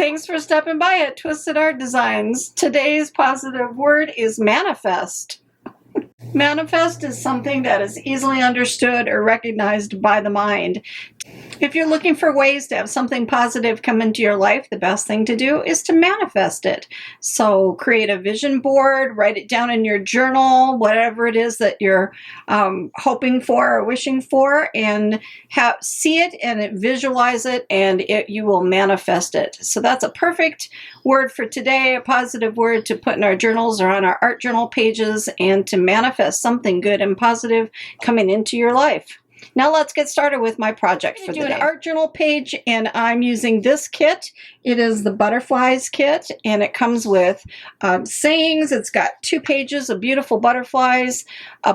Thanks for stopping by at Twisted Art Designs. Today's positive word is manifest. Manifest is something that is easily understood or recognized by the mind. If you're looking for ways to have something positive come into your life, the best thing to do is to manifest it. So create a vision board, write it down in your journal, whatever it is that you're hoping for or wishing for, and see it and visualize it, and you will manifest it. So that's a perfect word for today, a positive word to put in our journals or on our art journal pages, and to manifest something good and positive coming into your life. Now let's get started with my project for the day. I'm doing an art journal page, and I'm using this kit. It is the Butterflies kit, and it comes with sayings. It's got 2 pages of beautiful butterflies,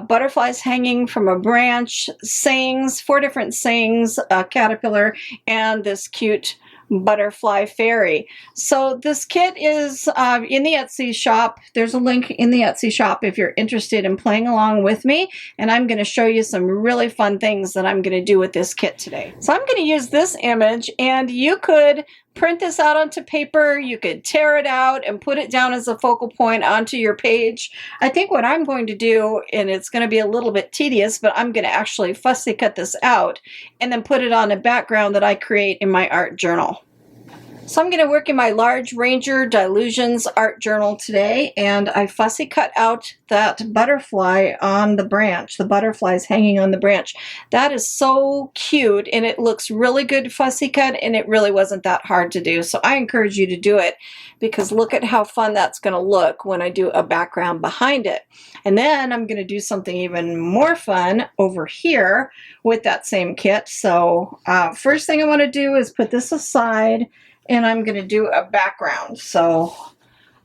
butterflies hanging from a branch, sayings, 4 different sayings, a caterpillar, and this cute butterfly fairy. So this kit is in the Etsy shop. There's a link in the Etsy shop if you're interested in playing along with me, and I'm going to show you some really fun things that I'm going to do with this kit today. So I'm going to use this image, and you could print this out onto paper, you could tear it out and put it down as a focal point onto your page. I think what I'm going to do, and it's going to be a little bit tedious, but I'm going to actually fussy cut this out and then put it on a background that I create in my art journal. So I'm going to work in my large Ranger Dilutions art journal today, and I fussy cut out that butterfly on the branch. The butterfly's hanging on the branch. That is so cute, and it looks really good fussy cut, and it really wasn't that hard to do. So I encourage you to do it, because look at how fun that's going to look when I do a background behind it. And then I'm going to do something even more fun over here with that same kit. So first thing I want to do is put this aside, and I'm going to do a background. So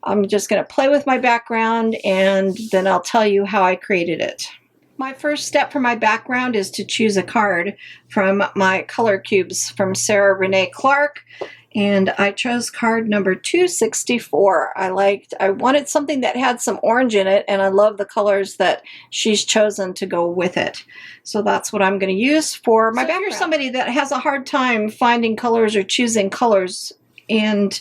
I'm just going to play with my background, and then I'll tell you how I created it. My first step for my background is to choose a card from my color cubes from Sarah Renee Clark, and I chose card number 264. I wanted something that had some orange in it, and I love the colors that she's chosen to go with it. So that's what I'm going to use for my background. If you're somebody that has a hard time finding colors or choosing colors, and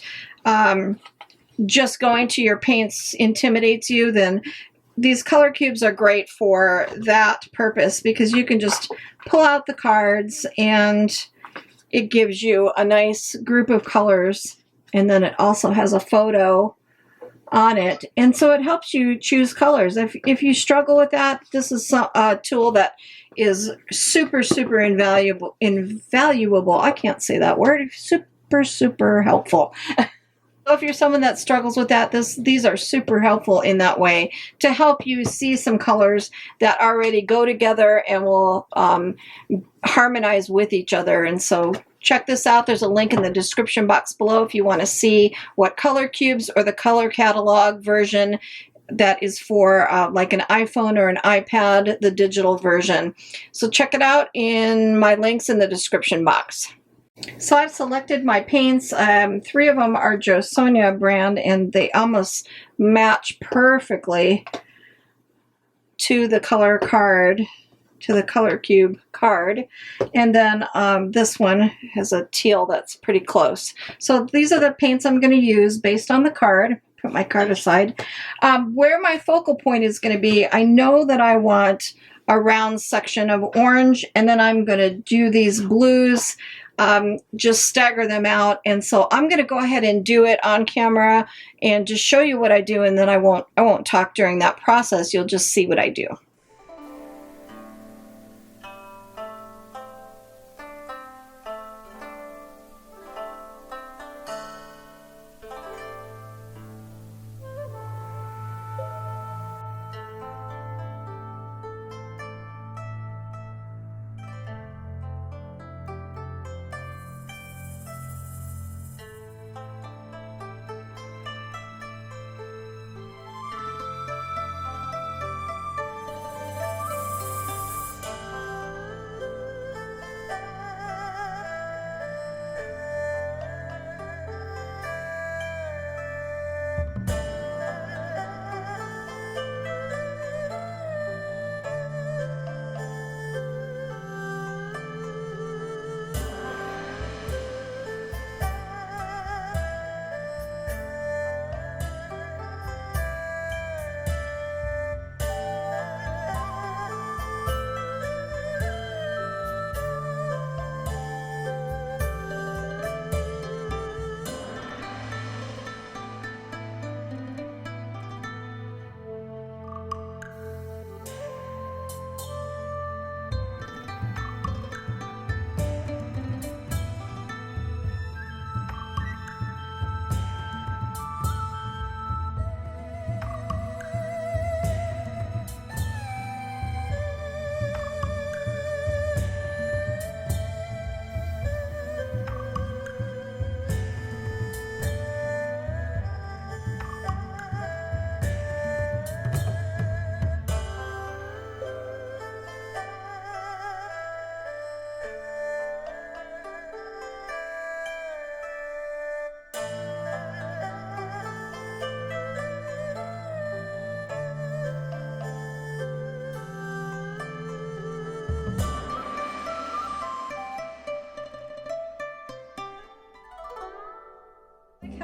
just going to your paints intimidates you, then these color cubes are great for that purpose, because you can just pull out the cards and it gives you a nice group of colors, and then it also has a photo on it, and so it helps you choose colors. If you struggle with that, this is a tool that is super invaluable. I can't say that word. Super helpful. So if you're someone that struggles with that, these are super helpful in that way, to help you see some colors that already go together and will harmonize with each other. And so check this out. There's a link in the description box below if you want to see what color cubes or the color catalog version that is for like an iPhone or an iPad, the digital version. So check it out in my links in the description box. So I've selected my paints. 3 of them are Jo Sonja brand, and they almost match perfectly to the color card, to the color cube card. And then this one has a teal that's pretty close. So these are the paints I'm going to use based on the card. Put my card aside. Where my focal point is going to be, I know that I want a round section of orange, and then I'm going to do these blues, just stagger them out. And so I'm going to go ahead and do it on camera and just show you what I do, and then I won't talk during that process. You'll just see what I do.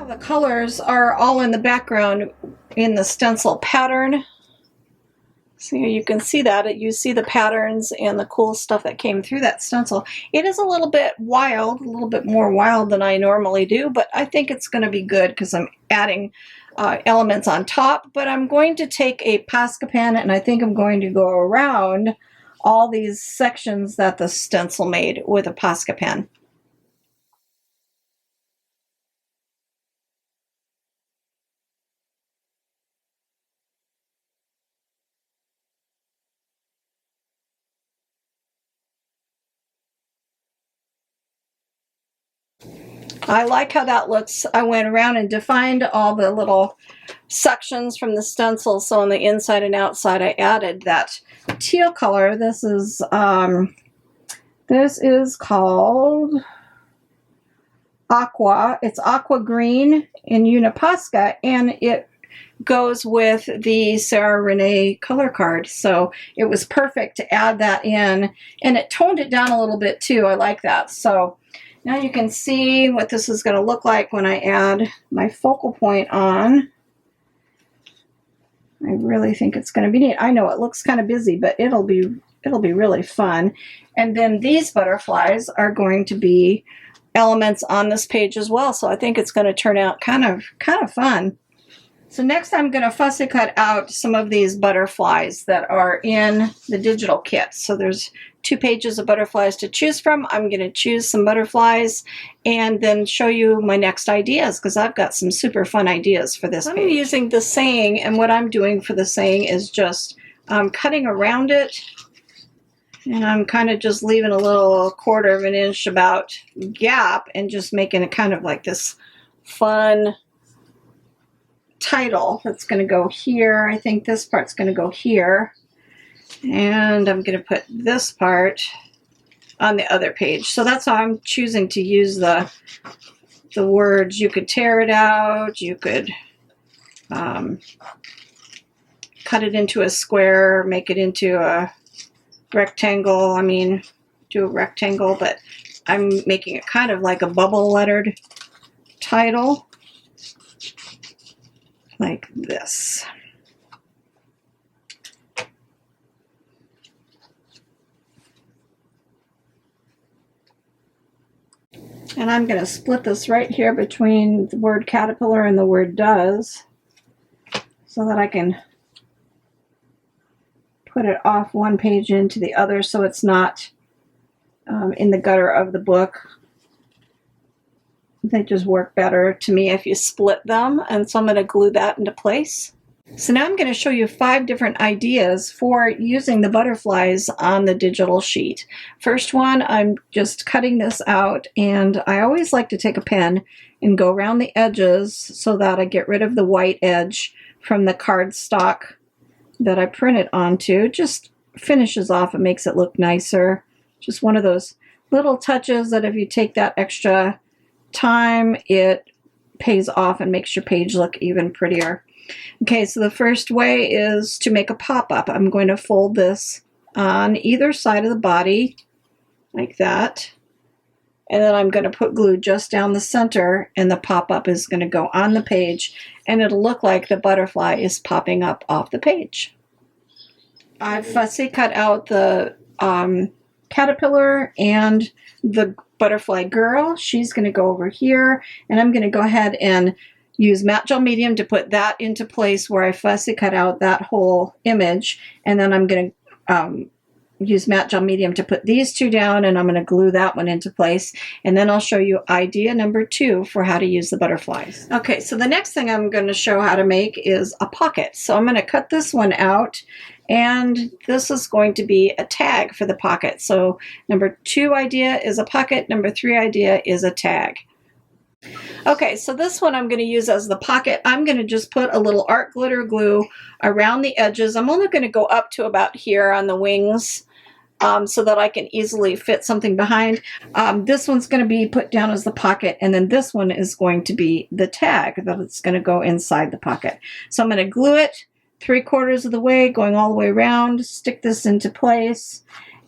The colors are all in the background in the stencil pattern. So you can see that. You see the patterns and the cool stuff that came through that stencil. It is a little bit wild, a little bit more wild than I normally do, but I think it's going to be good because I'm adding elements on top. But I'm going to take a Posca pen and I think I'm going to go around all these sections that the stencil made with a Posca pen. I like how that looks. I went around and defined all the little sections from the stencil. So on the inside and outside, I added that teal color. This is called Aqua. It's aqua green in Uniposca, and it goes with the Sarah Renee color card. So it was perfect to add that in, and it toned it down a little bit too. I like that. So now you can see what this is going to look like when I add my focal point on. I really think it's going to be neat. I know it looks kind of busy, but it'll be really fun. And then these butterflies are going to be elements on this page as well. So I think it's going to turn out kind of fun. So next I'm going to fussy cut out some of these butterflies that are in the digital kit. So there's 2 pages of butterflies to choose from. I'm going to choose some butterflies and then show you my next ideas because I've got some super fun ideas for this page. I'm using the saying, and what I'm doing for the saying is just cutting around it, and I'm kind of just leaving a little 1/4 of an inch about gap and just making it kind of like this fun title that's going to go here. I think this part's going to go here. And I'm going to put this part on the other page. So that's how I'm choosing to use the words. You could tear it out. You could cut it into a square, make it into a rectangle. I mean, do a rectangle, but I'm making it kind of like a bubble lettered title. Like this. And I'm going to split this right here between the word caterpillar and the word does so that I can put it off one page into the other so it's not in the gutter of the book. They just work better to me if you split them, and so I'm going to glue that into place. So now I'm going to show you 5 different ideas for using the butterflies on the digital sheet. First one, I'm just cutting this out, and I always like to take a pen and go around the edges so that I get rid of the white edge from the cardstock that I printed onto. Just finishes off, it makes it look nicer. Just one of those little touches that if you take that extra time, it pays off and makes your page look even prettier. Okay, so the first way is to make a pop-up. I'm going to fold this on either side of the body like that, and then I'm going to put glue just down the center, and the pop-up is going to go on the page, and it'll look like the butterfly is popping up off the page. I've fussy cut out the caterpillar and the butterfly girl. She's going to go over here, and I'm going to go ahead and use matte gel medium to put that into place where I fussy cut out that whole image, and then I'm going to use matte gel medium to put these 2 down, and I'm going to glue that one into place, and then I'll show you idea number 2 for how to use the butterflies. Okay, so the next thing I'm going to show how to make is a pocket. So I'm going to cut this one out, and this is going to be a tag for the pocket. So number 2 idea is a pocket, number 3 idea is a tag. Okay, so this one I'm going to use as the pocket. I'm going to just put a little art glitter glue around the edges. I'm only going to go up to about here on the wings so that I can easily fit something behind. This one's going to be put down as the pocket, and then this one is going to be the tag that it's going to go inside the pocket. So I'm going to glue it 3/4 of the way, going all the way around, stick this into place,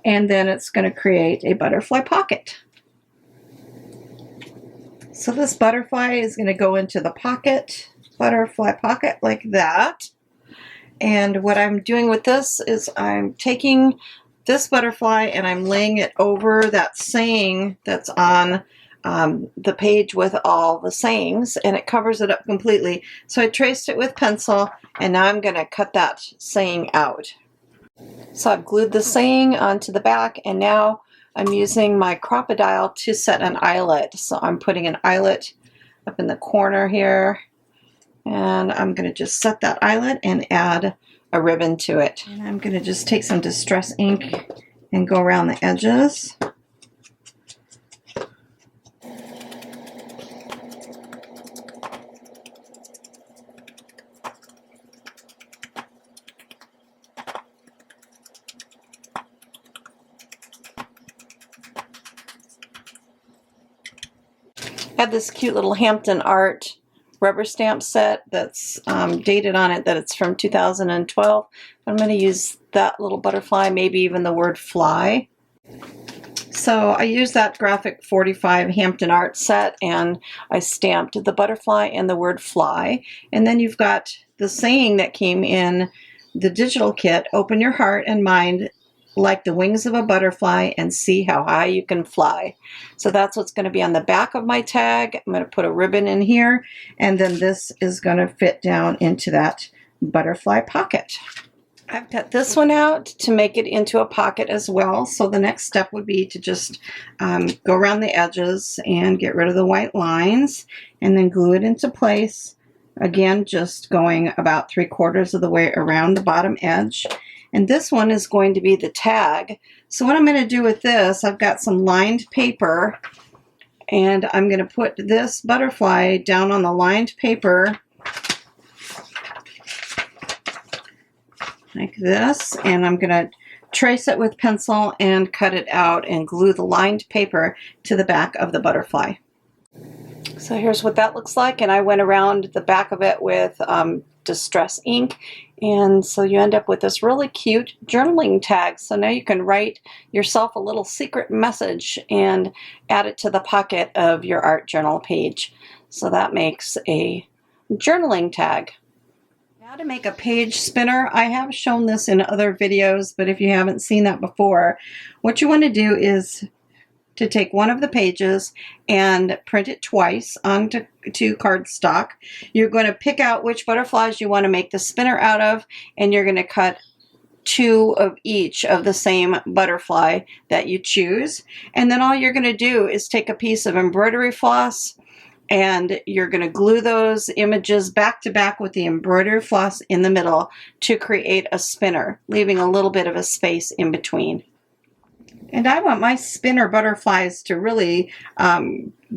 and then it's going to create a butterfly pocket. So this butterfly is going to go into the pocket, butterfly pocket like that. And what I'm doing with this is I'm taking this butterfly and I'm laying it over that saying that's on the page with all the sayings, and it covers it up completely. So I traced it with pencil, and now I'm going to cut that saying out. So I've glued the saying onto the back, and now I'm using my crocodile to set an eyelet. So I'm putting an eyelet up in the corner here, and I'm going to just set that eyelet and add a ribbon to it. And I'm going to just take some Distress ink and go around the edges. I have this cute little Hampton Art rubber stamp set that's dated on it that it's from 2012. I'm going to use that little butterfly, maybe even the word fly. So I used that graphic 45 Hampton Art set, and I stamped the butterfly and the word fly. And then you've got the saying that came in the digital kit: open your heart and mind like the wings of a butterfly and see how high you can fly. So that's what's going to be on the back of my tag. I'm going to put a ribbon in here, and then this is going to fit down into that butterfly pocket. I've cut this one out to make it into a pocket as well. So the next step would be to just go around the edges and get rid of the white lines, and then glue it into place. Again, just going about 3/4 of the way around the bottom edge. And this one is going to be the tag. So what I'm going to do with this, I've got some lined paper, and I'm going to put this butterfly down on the lined paper like this, and I'm going to trace it with pencil and cut it out and glue the lined paper to the back of the butterfly. So here's what that looks like, and I went around the back of it with Distress ink, and so you end up with this really cute journaling tag. So now you can write yourself a little secret message and add it to the pocket of your art journal page. So that makes a journaling tag. Now to make a page spinner, I have shown this in other videos, but if you haven't seen that before, what you want to do is to take one of the pages and print it twice onto cardstock. You're going to pick out which butterflies you want to make the spinner out of, and you're going to cut 2 of each of the same butterfly that you choose. And then all you're going to do is take a piece of embroidery floss, and you're going to glue those images back to back with the embroidery floss in the middle to create a spinner, leaving a little bit of a space in between. And I want my spinner butterflies to really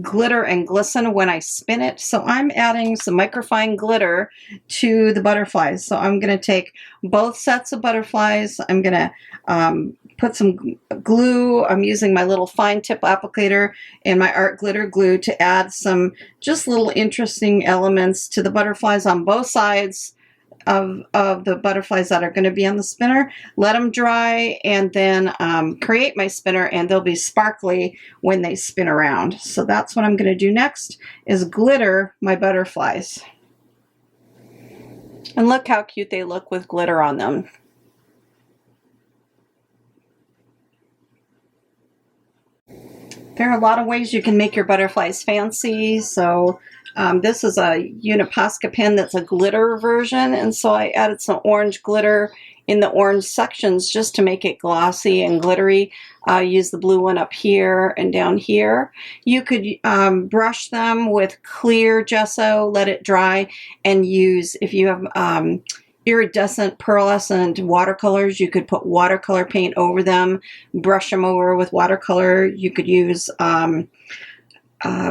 glitter and glisten when I spin it. So I'm adding some microfine glitter to the butterflies. So I'm going to take both sets of butterflies. I'm going to put some glue. I'm using my little fine tip applicator and my art glitter glue to add some just little interesting elements to the butterflies on both sides of the butterflies that are going to be on the spinner. Let them dry, and then create my spinner, and they'll be sparkly when they spin around. So that's what I'm going to do next, is glitter my butterflies. And look how cute they look with glitter on them. There are a lot of ways you can make your butterflies fancy. So this is a Uniposca pen that's a glitter version, and so I added some orange glitter in the orange sections just to make it glossy and glittery. Use the blue one up here and down here. You could brush them with clear gesso, let it dry, and use, if you have iridescent pearlescent watercolors, you could put watercolor paint over them, brush them over with watercolor. You could use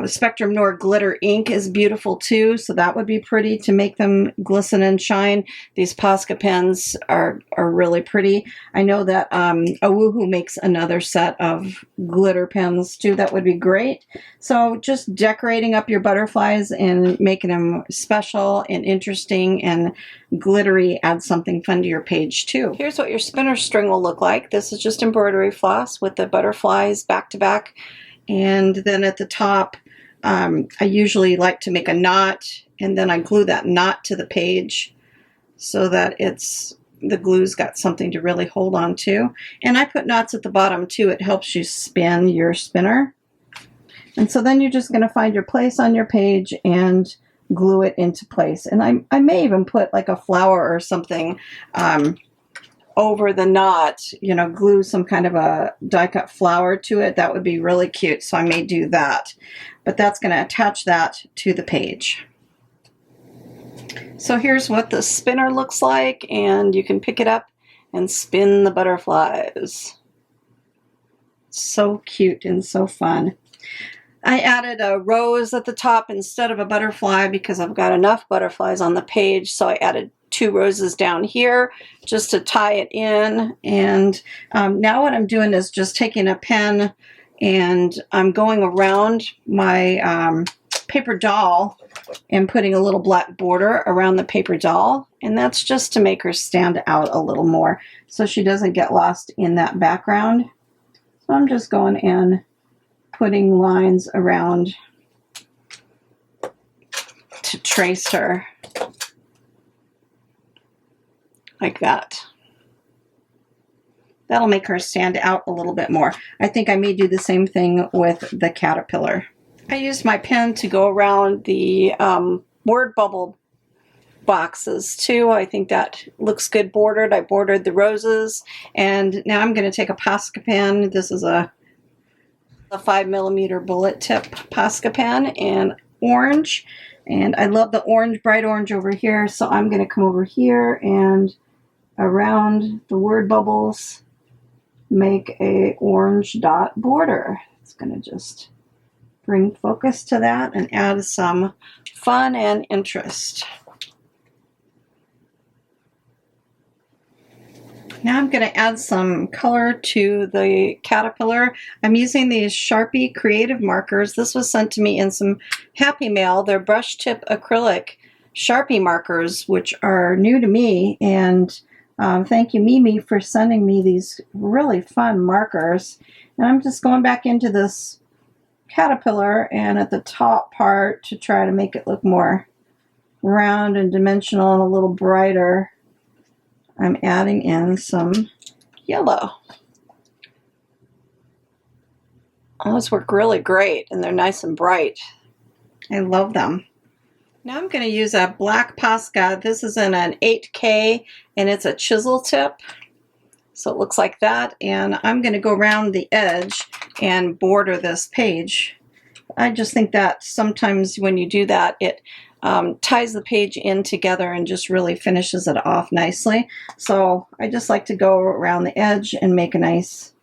Spectrum Noir glitter ink is beautiful too, so that would be pretty to make them glisten and shine. These Posca pens are really pretty. I know that Awoohoo makes another set of glitter pens too. That would be great. So just decorating up your butterflies and making them special and interesting and glittery adds something fun to your page too. Here's what your spinner string will look like. This is just embroidery floss with the butterflies back to back. And then at the top, I usually like to make a knot, and then I glue that knot to the page so that the glue's got something to really hold on to. And I put knots at the bottom too. It helps you spin your spinner. And so then you're just going to find your place on your page and glue it into place. And I may even put like a flower or something over the knot, you know, glue some kind of a die cut flower to it. That would be really cute. So I may do that. But that's going to attach that to the page. So here's what the spinner looks like, and you can pick it up and spin the butterflies. So cute and so fun. I added a rose at the top instead of a butterfly because I've got enough butterflies on the page, so I added 2 roses down here just to tie it in. And now what I'm doing is just taking a pen and I'm going around my paper doll and putting a little black border around the paper doll, and that's just to make her stand out a little more so she doesn't get lost in that background. So I'm just going and putting lines around to trace her like that. That'll make her stand out a little bit more. I think I may do the same thing with the caterpillar. I used my pen to go around the word bubble boxes too. I think that looks good bordered. I bordered the roses, and now I'm going to take a Posca pen. This is a 5mm bullet tip Posca pen, and orange, and I love the orange, bright orange over here, so I'm going to come over here and around the word bubbles make a orange dot border. It's going to just bring focus to that and add some fun and interest. Now I'm going to add some color to the caterpillar. I'm using these Sharpie Creative markers. This was sent to me in some Happy Mail. They're brush tip acrylic Sharpie markers, which are new to me. And thank you, Mimi, for sending me these really fun markers. And I'm just going back into this caterpillar and at the top part to try to make it look more round and dimensional and a little brighter. I'm adding in some yellow. Those work really great, and they're nice and bright. I love them. Now I'm going to use a black Posca. This is in an 8K, and it's a chisel tip. So it looks like that, and I'm going to go around the edge and border this page. I just think that sometimes when you do that, it ties the page in together and just really finishes it off nicely. So I just like to go around the edge and make a nice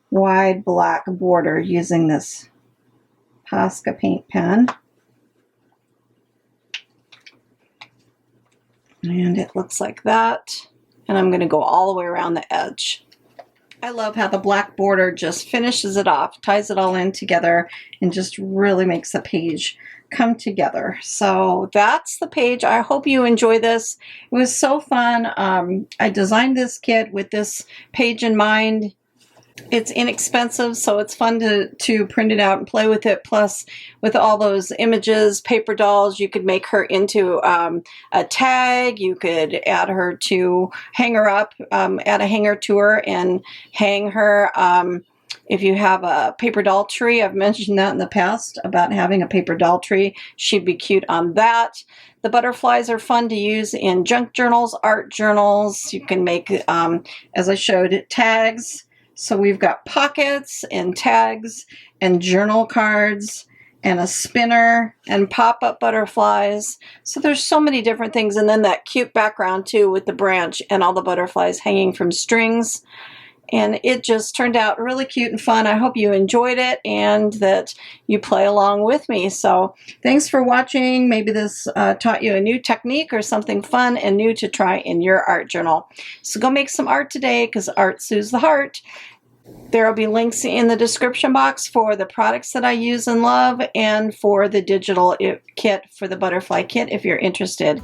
wide black border using this Posca paint pen. And it looks like that. And I'm going to go all the way around the edge. I love how the black border just finishes it off, ties it all in together, and just really makes the page come together. So that's the page. I hope you enjoy this. It was so fun. I designed this kit with this page in mind. It's inexpensive, so it's fun to print it out and play with it. Plus, with all those images, paper dolls, you could make her into a tag. You could add her to hang her up, add a hanger to her and hang her. If you have a paper doll tree, I've mentioned that in the past about having a paper doll tree. She'd be cute on that. The butterflies are fun to use in junk journals, art journals. You can make, as I showed, tags. So we've got pockets and tags and journal cards and a spinner and pop-up butterflies. So there's so many different things. And then that cute background too with the branch and all the butterflies hanging from strings. And it just turned out really cute and fun. I hope you enjoyed it and that you play along with me. So thanks for watching. Maybe this taught you a new technique or something fun and new to try in your art journal. So go make some art today, because art soothes the heart. There will be links in the description box for the products that I use and love, and for the digital kit for the butterfly kit if you're interested.